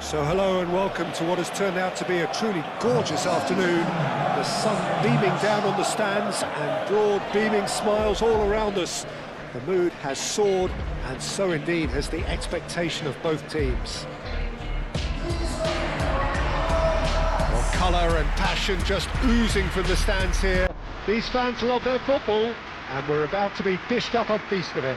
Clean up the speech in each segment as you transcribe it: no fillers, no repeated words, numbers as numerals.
So hello and welcome to what has turned out to be a truly gorgeous afternoon. The sun beaming down on the stands and broad beaming smiles all around us. The mood has soared, and so indeed has the expectation of both teams. Well, colour and passion just oozing from the stands here. These fans love their football, and we're about to be dished up a feast of it.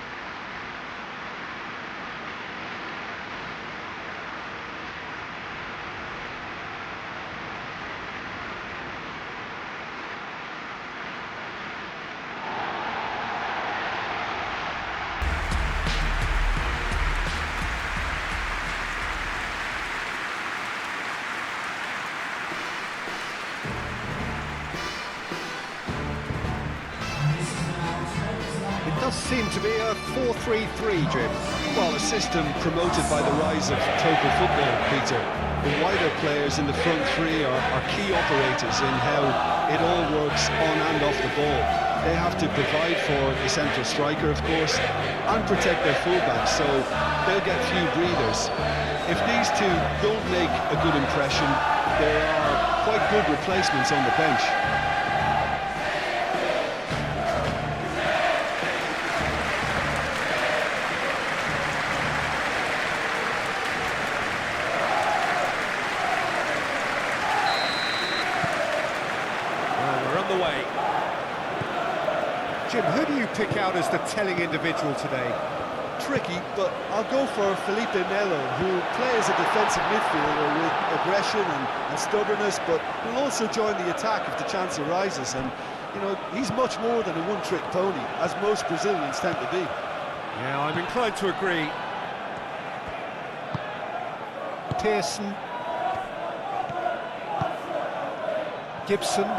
It does seem to be a 4-3-3, Jim. Well, a system promoted by the rise of total football, Peter. The wider players in the front three are key operators in how it all works on and off the ball. They have to provide for the central striker, of course, and protect their fullbacks, so they'll get few breathers. If these two don't make a good impression, there are quite good replacements on the bench. Way. Jim, who do you pick out as the telling individual today? Tricky, but I'll go for Felipe Melo, who plays a defensive midfielder with aggression and stubbornness, but will also join the attack if the chance arises. And, you know, he's much more than a one-trick pony, as most Brazilians tend to be. Yeah, I'm inclined to agree. Pearson. Gibson.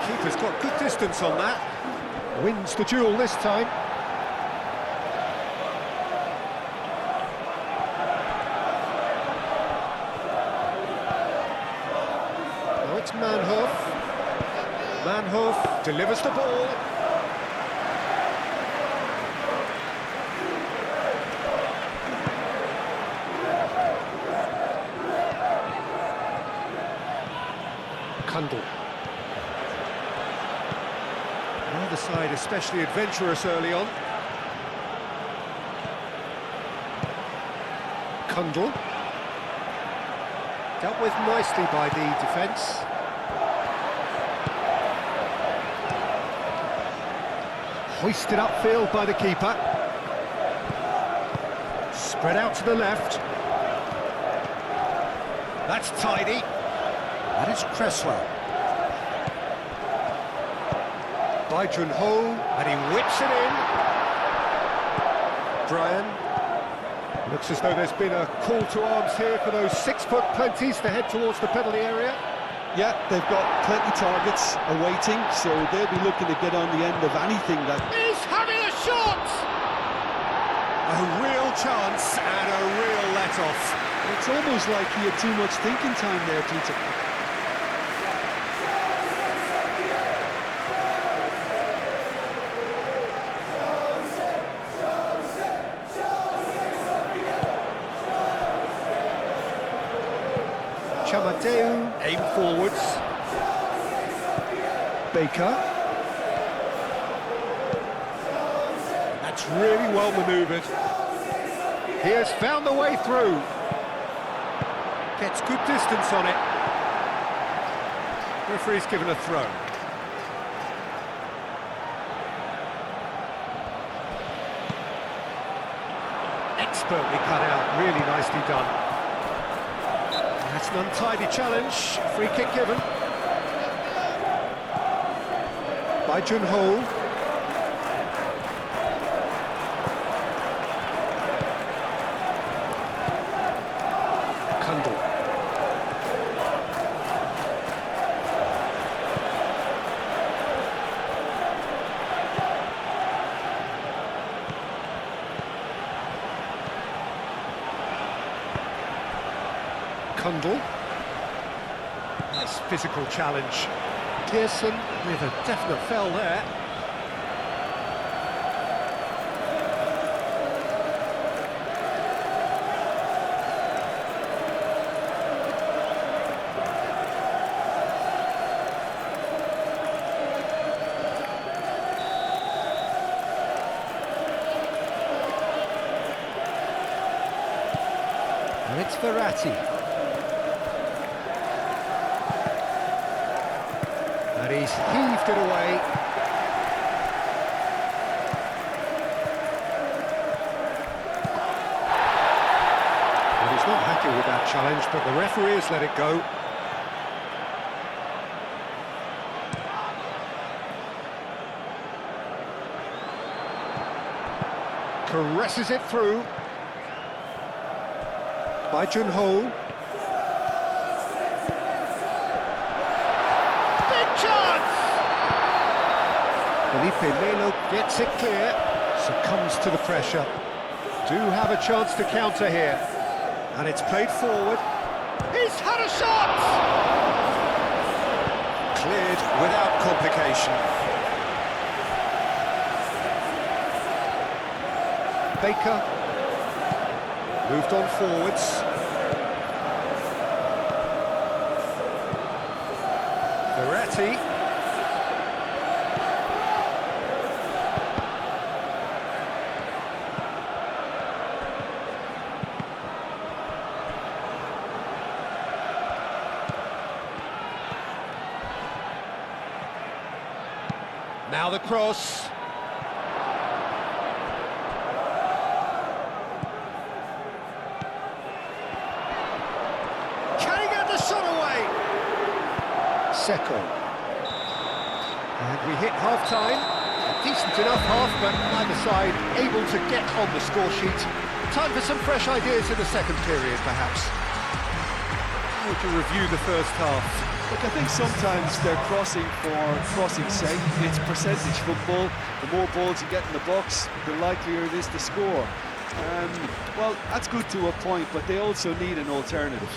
Keeper's got good distance on that. Wins the duel this time. Now it's Manhoef. Manhoef delivers the ball. Kundl. Neither side especially adventurous early on. Kundl. Dealt with nicely by the defence. Hoisted upfield by the keeper. Spread out to the left. That's tidy. That is Cresswell. By Junho, and he whips it in. Brian. Looks as though there's been a call to arms here for those 6-foot plenties to head towards the penalty area. Yeah, they've got plenty targets awaiting, so they'll be looking to get on the end of anything that... He's having a shot! A real chance and a real let-off. It's almost like he had too much thinking time there, Peter. Chamadeu, aim forwards. Baker. That's really well manoeuvred. He has found the way through. Gets good distance on it. Referee's given a throw. Expertly cut out, really nicely done. That's an untidy challenge, free kick given. By Junho. Kundl. Kundl. Nice physical challenge. Pearson with a definite foul there. And it's Verratti. And he's heaved it away. Well, he's not happy with that challenge, but the referee has let it go. Caresses it through. By Junho. Felipe Melo gets it clear, succumbs to the pressure. Do have a chance to counter here. And it's played forward. He's had a shot! Cleared without complication. Baker. Moved on forwards. Verratti. Now the cross. Can he get the shot away? Secco. And we hit half-time. A decent enough half, but neither side able to get on the score sheet. Time for some fresh ideas in the second period, perhaps. How would you review the first half? Look, I think sometimes they're crossing for crossing's sake. It's percentage football. The more balls you get in the box, the likelier it is to score. Well, that's good to a point, but they also need an alternative.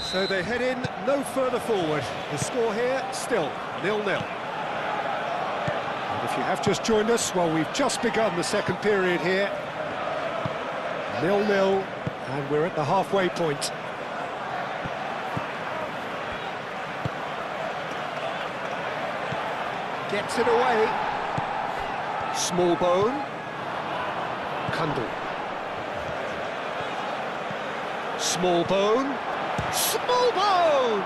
So they head in no further forward. The score here, still 0-0. And if you have just joined us, well, we've just begun the second period here. 0-0, and we're at the halfway point. Gets it away. Small bone. Kundal. Small bone. Small bone!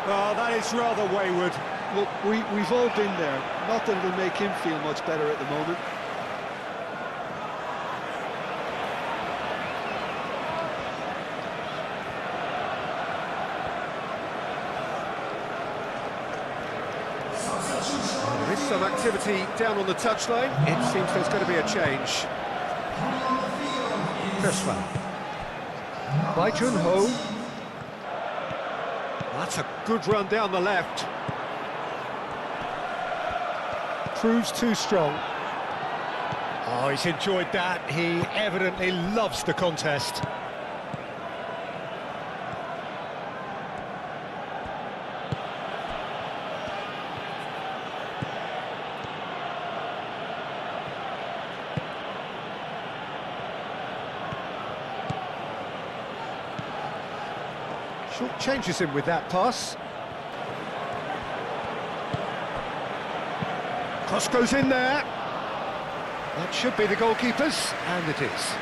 Oh, that is rather wayward. Look, we've all been there. Not that it'll make him feel much better at the moment. There is some activity down on the touchline. It seems there's going to be a change. Kursman. By Junho. That's a good run down the left. Proves too strong. Oh, he's enjoyed that. He evidently loves the contest. Short changes him with that pass. Cross goes in there. That should be the goalkeeper's, and it is.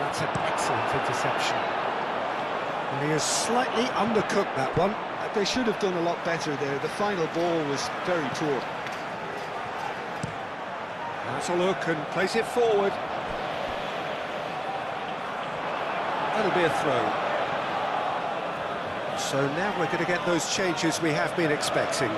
That's an excellent interception. And he has slightly undercooked that one. They should have done a lot better there. The final ball was very poor. Has a look and plays it forward. That'll be a throw. So now we're going to get those changes we have been expecting.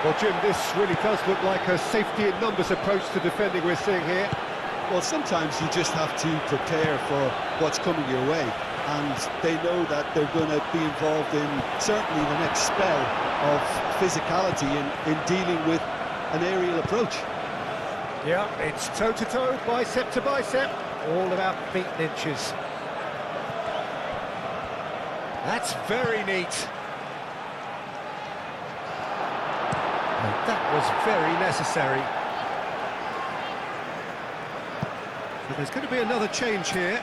Well, Jim, this really does look like a safety in numbers approach to defending we're seeing here. Well, sometimes you just have to prepare for what's coming your way, and they know that they're going to be involved in certainly the next spell of physicality in dealing with an aerial approach. Yeah, it's toe-to-toe, bicep to bicep, all about feet and inches. That's very neat. And that was very necessary. So there's going to be another change here.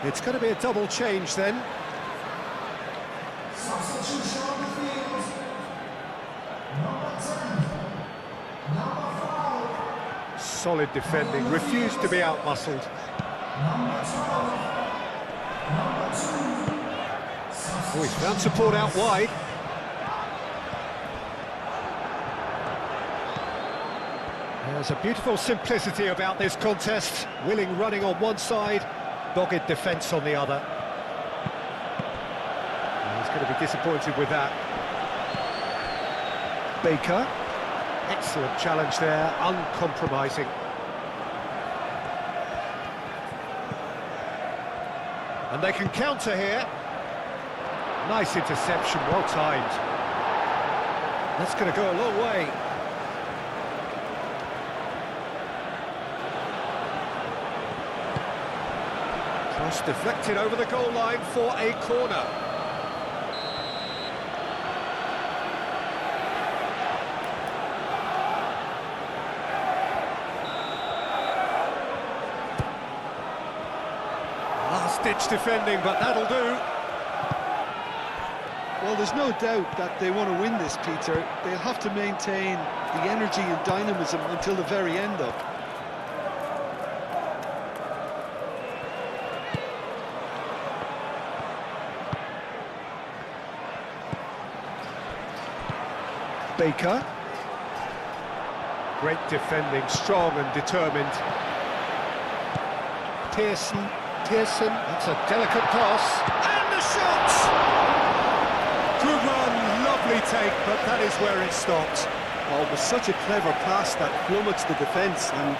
It's going to be a double change then. Substitution on the field. Number 10. Number 5. Solid defending, refused to be outmuscled. Number 12. Number 2. Oh, he's found support out wide. There's a beautiful simplicity about this contest. Willing running on one side, dogged defence on the other. He's going to be disappointed with that. Baker, excellent challenge there, uncompromising. And they can counter here. Nice interception, well timed. That's going to go a long way. Cross deflected over the goal line for a corner. Last-ditch defending, but that'll do. Well, there's no doubt that they want to win this, Peter. They'll have to maintain the energy and dynamism until the very end, though. Baker. Great defending, strong and determined. Pearson, that's a delicate pass. And the shot! Good run, lovely take, but that is where it stopped. Oh, it was such a clever pass that flummoxed the defence, and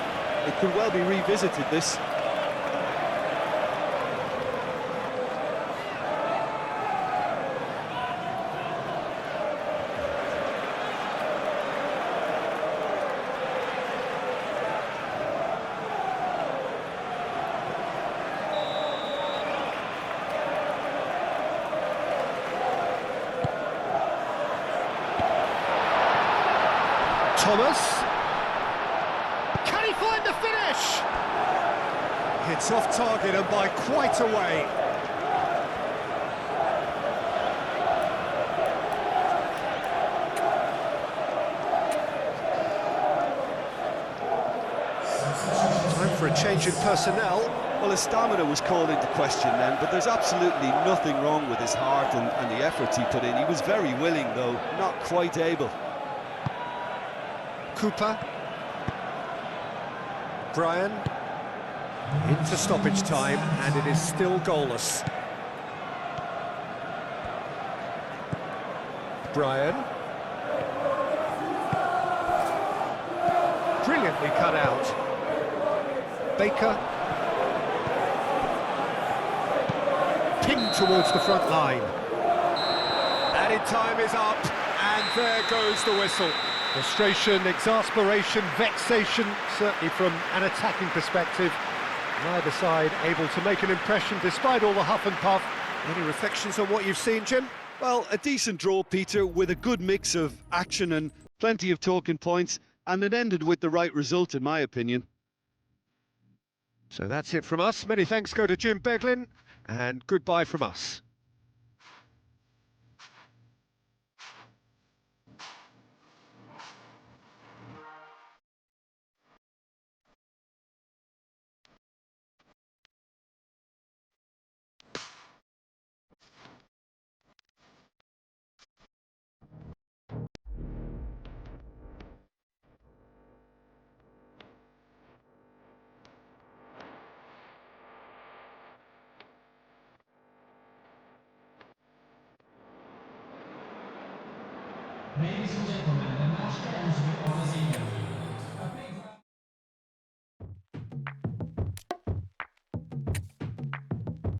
it could well be revisited, this. Thomas. Can he find the finish? It's off target and by quite a way. Time for a change in personnel. Well, his stamina was called into question then, but there's absolutely nothing wrong with his heart and the efforts he put in. He was very willing, though, not quite able. Cooper. Brian. Into stoppage time, and it is still goalless. Brian. Brilliantly cut out. Baker. Pinged towards the front line. Added time is up, and there goes the whistle. Frustration, exasperation, vexation, certainly from an attacking perspective. Neither side able to make an impression despite all the huff and puff. Any reflections on what you've seen, Jim? Well, a decent draw, Peter, with a good mix of action and plenty of talking points, and it ended with the right result, in my opinion. So that's it from us. Many thanks go to Jim Beglin, and goodbye from us. Ladies and gentlemen, Matchday of the season.